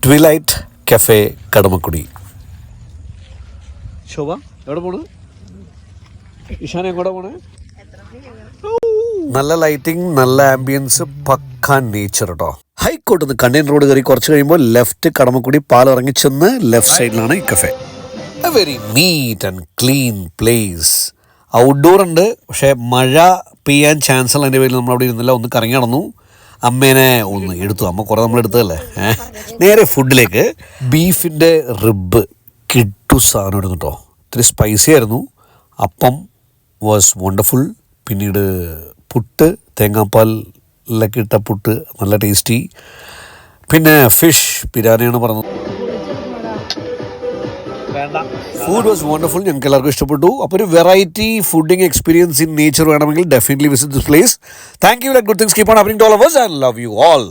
Twilight cafe Kadamakudy. ശോഭ എവിടെ പോണ്? ഇഷാന എങ്ങോട്ടാ പോണേ? നല്ല ലൈറ്റിംഗ്, നല്ല ആംബിയൻസ്, പക്ക നേച്ചർ കേട്ടോ. ഹൈക്കോട്ട് നിന്ന് കണ്ണൻ റോഡ് കയറി കുറച്ച് കഴിയുമ്പോൾ ലെഫ്റ്റ് കടമക്കുടി പാലിറങ്ങി ചെന്ന് ലെഫ്റ്റ് സൈഡിലാണ് ഈ cafe. A very neat and clean place. Outdoor ഉണ്ട്, പക്ഷേ മഴ പെയ്യാൻ ചാൻസ് ഉള്ള അതിൻ്റെ പേരിൽ നമ്മളവിടെ ഇരുന്നില്ല, ഒന്ന് കറങ്ങി നടന്നു. അമ്മേനെ ഒന്ന് എടുത്തു, അമ്മ കുറേ നമ്മൾ എടുത്തതല്ലേ. നേരെ ഫുഡിലേക്ക്. ബീഫിൻ്റെ റിബ് കിട്ടു സാധനം എടുത്തു കേട്ടോ. ഇത്തിരി സ്പൈസി ആയിരുന്നു. അപ്പം വാസ് വണ്ടർഫുൾ. പിന്നീട് പുട്ട്, തേങ്ങാപ്പാലിലൊക്കെ ഇട്ട പുട്ട്, നല്ല ടേസ്റ്റി. പിന്നെ ഫിഷ് പിരാനയാണ് പറഞ്ഞത്. ഫുഡ് വാസ് വണ്ടർഫുൾ, ഞങ്ങൾക്ക് എല്ലാവർക്കും ഇഷ്ടപ്പെട്ടു. അപ്പോൾ ഒരു variety fooding experience in nature വേണമെങ്കിൽ definitely visit this place. Thank you. Good things keep on happening to all of us. I love you all.